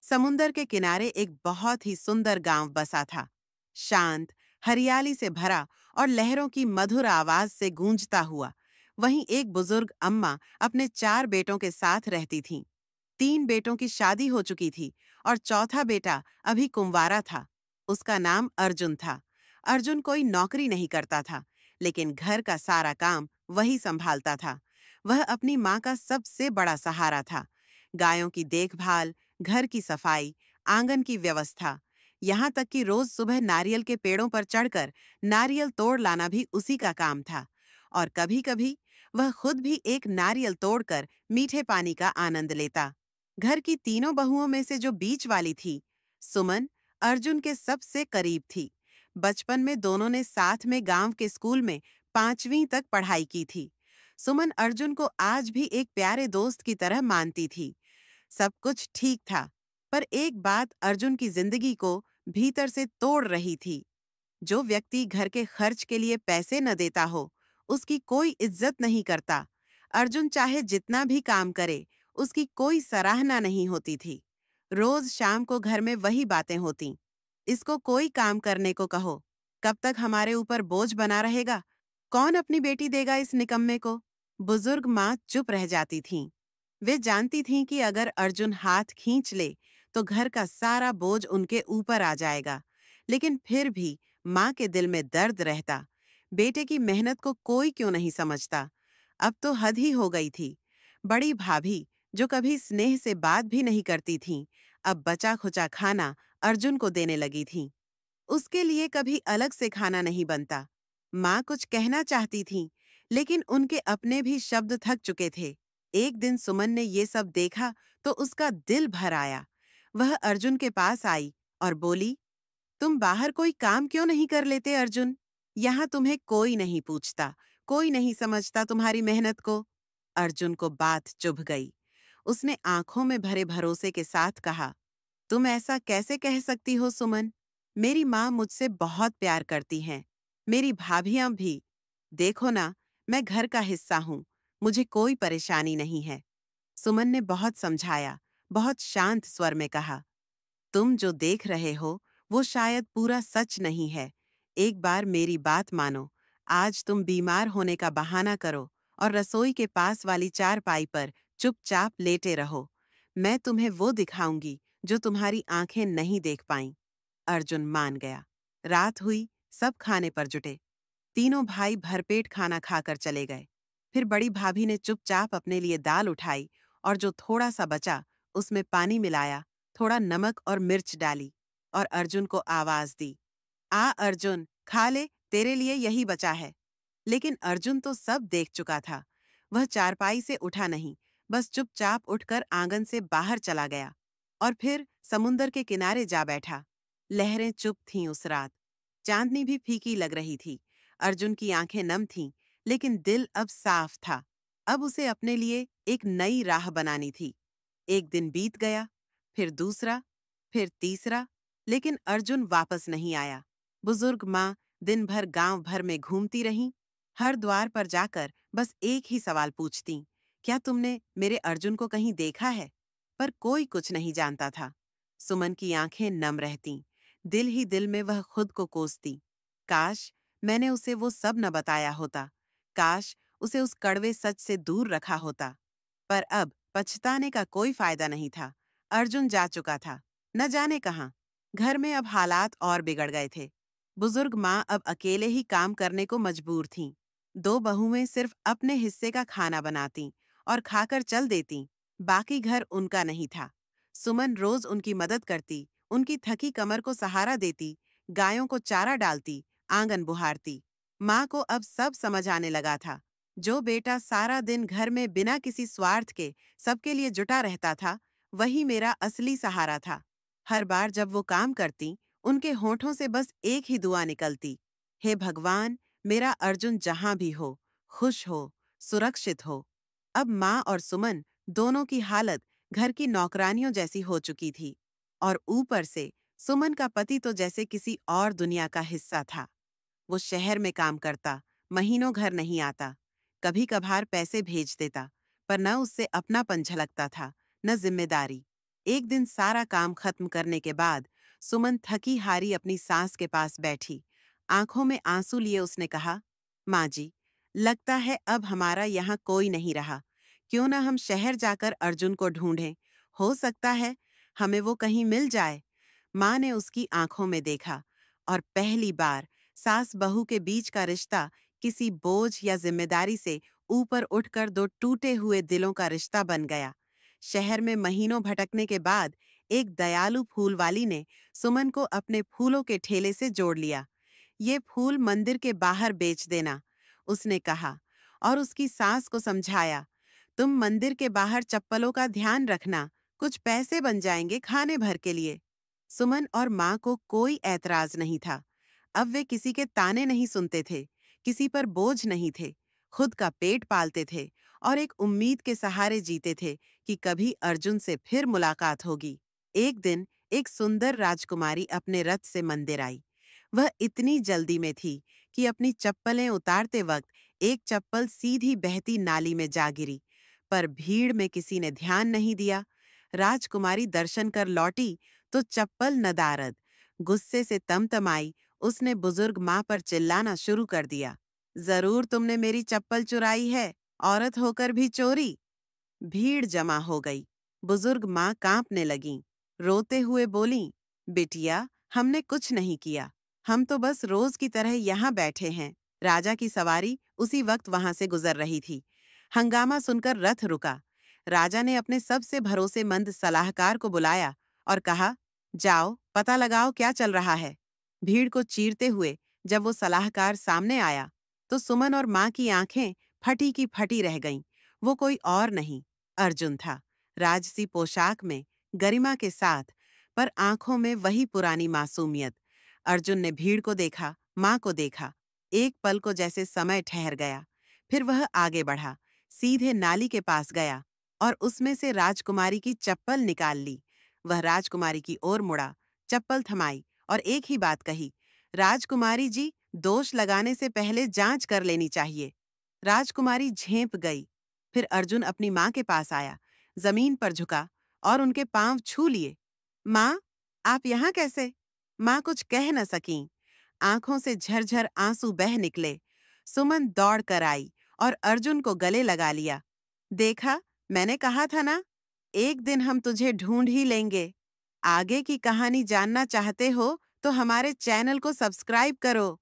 समुंदर के किनारे एक बहुत ही सुंदर गांव बसा था। शांत, हरियाली से भरा और लहरों की मधुर आवाज से गूंजता हुआ। वहीं एक बुजुर्ग अम्मा अपने 4 बेटों के साथ रहती थीं। 3 बेटों की शादी हो चुकी थी और चौथा बेटा अभी कुंवारा था। उसका नाम अर्जुन था। अर्जुन कोई नौकरी नहीं करता था, लेकिन घर का सारा काम वही संभालता था। वह अपनी माँ का सबसे बड़ा सहारा था। गायों की देखभाल, घर की सफाई, आंगन की व्यवस्था, यहाँ तक कि रोज सुबह नारियल के पेड़ों पर चढ़कर नारियल तोड़ लाना भी उसी का काम था। और कभी-कभी वह खुद भी एक नारियल तोड़कर मीठे पानी का आनंद लेता। घर की तीनों बहुओं में से जो बीच वाली थी, सुमन, अर्जुन के सबसे करीब थी। बचपन में दोनों ने साथ में गांव के स्कूल में 5वीं तक पढ़ाई की थी। सुमन अर्जुन को आज भी एक प्यारे दोस्त की तरह मानती थी। सब कुछ ठीक था, पर एक बात अर्जुन की जिंदगी को भीतर से तोड़ रही थी। जो व्यक्ति घर के खर्च के लिए पैसे न देता हो, उसकी कोई इज्जत नहीं करता। अर्जुन चाहे जितना भी काम करे, उसकी कोई सराहना नहीं होती थी। रोज शाम को घर में वही बातें होती। इसको कोई काम करने को कहो, कब तक हमारे ऊपर बोझ बना रहेगा? कौन अपनी बेटी देगा इस निकम्मे को? बुजुर्ग माँ चुप रह जाती थीं। वे जानती थीं कि अगर अर्जुन हाथ खींच ले, तो घर का सारा बोझ उनके ऊपर आ जाएगा। लेकिन फिर भी माँ के दिल में दर्द रहता। बेटे की मेहनत को कोई क्यों नहीं समझता? अब तो हद ही हो गई थी। बड़ी भाभी, जो कभी स्नेह से बात भी नहीं करती थीं, अब बचा खुचा खाना अर्जुन को देने लगी थीं। उसके लिए कभी अलग से खाना नहीं बनता। माँ कुछ कहना चाहती थीं, लेकिन उनके अपने भी शब्द थक चुके थे। एक दिन सुमन ने ये सब देखा तो उसका दिल भर आया। वह अर्जुन के पास आई और बोली, तुम बाहर कोई काम क्यों नहीं कर लेते अर्जुन? यहाँ तुम्हें कोई नहीं पूछता, कोई नहीं समझता तुम्हारी मेहनत को। अर्जुन को बात चुभ गई। उसने आंखों में भरे भरोसे के साथ कहा, तुम ऐसा कैसे कह सकती हो सुमन? मेरी माँ मुझसे बहुत प्यार करती हैं। मेरी भाभियां भी। देखो ना, मैं घर का हिस्सा हूँ। मुझे कोई परेशानी नहीं है। सुमन ने बहुत समझाया, बहुत शांत स्वर में कहा, तुम जो देख रहे हो, वो शायद पूरा सच नहीं है। एक बार मेरी बात मानो। आज तुम बीमार होने का बहाना करो और रसोई के पास वाली चारपाई पर चुपचाप लेटे रहो। मैं तुम्हें वो दिखाऊंगी जो तुम्हारी आंखें नहीं देख पाईं। अर्जुन मान गया। रात हुई, सब खाने पर जुटे। तीनों भाई भरपेट खाना खाकर चले गए। फिर बड़ी भाभी ने चुपचाप अपने लिए दाल उठाई और जो थोड़ा सा बचा, उसमें पानी मिलाया, थोड़ा नमक और मिर्च डाली और अर्जुन को आवाज दी, आ अर्जुन, खा ले, तेरे लिए यही बचा है। लेकिन अर्जुन तो सब देख चुका था। वह चारपाई से उठा नहीं, बस चुपचाप उठकर आंगन से बाहर चला गया और फिर समुंदर के किनारे जा बैठा। लहरें चुप थीं उस रात। चांदनी भी फीकी लग रही थी। अर्जुन की आंखें नम थीं, लेकिन दिल अब साफ था। अब उसे अपने लिए एक नई राह बनानी थी। एक दिन बीत गया, फिर दूसरा, फिर तीसरा, लेकिन अर्जुन वापस नहीं आया। बुजुर्ग माँ दिन भर गांव भर में घूमती रहीं। हर द्वार पर जाकर बस एक ही सवाल पूछती, क्या तुमने मेरे अर्जुन को कहीं देखा है? पर कोई कुछ नहीं जानता था। सुमन की आंखें नम रहतीं। दिल ही दिल में वह खुद को कोसती। काश मैंने उसे वो सब न बताया होता। काश उसे उस कड़वे सच से दूर रखा होता। पर अब पछताने का कोई फायदा नहीं था। अर्जुन जा चुका था, न जाने कहाँ। घर में अब हालात और बिगड़ गए थे। बुजुर्ग माँ अब अकेले ही काम करने को मजबूर थीं। 2 बहुएं सिर्फ अपने हिस्से का खाना बनातीं और खाकर चल देतीं। बाकी घर उनका नहीं था। सुमन रोज उनकी मदद करती, उनकी थकी कमर को सहारा देती, गायों को चारा डालती, आंगन बुहारती। माँ को अब सब समझ आने लगा था। जो बेटा सारा दिन घर में बिना किसी स्वार्थ के सबके लिए जुटा रहता था, वही मेरा असली सहारा था। हर बार जब वो काम करती, उनके होठों से बस एक ही दुआ निकलती, हे भगवान, मेरा अर्जुन जहां भी हो, खुश हो, सुरक्षित हो। अब माँ और सुमन दोनों की हालत घर की नौकरानियों जैसी हो चुकी थी और ऊपर से सुमन का पति तो जैसे किसी और दुनिया का हिस्सा था। वो शहर में काम करता, महीनों घर नहीं आता। कभी कभार पैसे भेज देता, पर न उससे अपनापन झलकता था, न जिम्मेदारी। एक दिन सारा काम खत्म करने के बाद सुमन थकी हारी अपनी सास के पास बैठी। आंखों में आंसू लिए उसने कहा, माँ जी, लगता है अब हमारा यहाँ कोई नहीं रहा। क्यों ना हम शहर जाकर अर्जुन को ढूंढें। हो सकता है हमें वो कहीं मिल जाए। माँ ने उसकी आंखों में देखा और पहली बार सास बहू के बीच का रिश्ता किसी बोझ या जिम्मेदारी से ऊपर उठकर दो टूटे हुए दिलों का रिश्ता बन गया। शहर में महीनों भटकने के बाद एक दयालु फूल वाली ने सुमन को अपने फूलों के ठेले से जोड़ लिया। ये फूल मंदिर के बाहर बेच देना, उसने कहा, और उसकी सास को समझाया, तुम मंदिर के बाहर चप्पलों का ध्यान रखना, कुछ पैसे बन जाएंगे खाने भर के लिए। सुमन और माँ को कोई ऐतराज नहीं था। अब वे किसी के ताने नहीं सुनते थे, किसी पर बोझ नहीं थे, खुद का पेट पालते थे और एक उम्मीद के सहारे जीते थे कि कभी अर्जुन से फिर मुलाकात होगी। एक दिन एक सुंदर राजकुमारी अपने रथ से मंदिर आई। वह इतनी जल्दी में थी कि अपनी चप्पलें उतारते वक्त एक चप्पल सीधी बहती नाली में जा गिरी, पर भीड़ में किसी ने ध्यान नहीं दिया। राजकुमारी दर्शन कर लौटी तो चप्पल नदारद। गुस्से से तमतमाई उसने बुजुर्ग माँ पर चिल्लाना शुरू कर दिया, जरूर तुमने मेरी चप्पल चुराई है, औरत होकर भी चोरी। भीड़ जमा हो गई। बुजुर्ग माँ कांपने लगीं, रोते हुए बोलीं, बिटिया, हमने कुछ नहीं किया, हम तो बस रोज की तरह यहाँ बैठे हैं। राजा की सवारी उसी वक्त वहां से गुजर रही थी। हंगामा सुनकर रथ रुका। राजा ने अपने सबसे भरोसेमंद सलाहकार को बुलाया और कहा, जाओ पता लगाओ क्या चल रहा है। भीड़ को चीरते हुए जब वो सलाहकार सामने आया तो सुमन और माँ की आंखें फटी की फटी रह गईं। वो कोई और नहीं, अर्जुन था, राजसी पोशाक में, गरिमा के साथ, पर आंखों में वही पुरानी मासूमियत। अर्जुन ने भीड़ को देखा, माँ को देखा। एक पल को जैसे समय ठहर गया। फिर वह आगे बढ़ा, सीधे नाली के पास गया और उसमें से राजकुमारी की चप्पल निकाल ली। वह राजकुमारी की ओर मुड़ा, चप्पल थमाई और एक ही बात कही, राजकुमारी जी, दोष लगाने से पहले जांच कर लेनी चाहिए। राजकुमारी झेंप गई। फिर अर्जुन अपनी माँ के पास आया, जमीन पर झुका और उनके पांव छू लिए। माँ, आप यहाँ कैसे? माँ कुछ कह न सकीं। आंखों से झरझर आंसू बह निकले। सुमन दौड़ कर आई और अर्जुन को गले लगा लिया। देखा, मैंने कहा था ना, एक दिन हम तुझे ढूंढ ही लेंगे। आगे की कहानी जानना चाहते हो तो हमारे चैनल को सब्सक्राइब करो।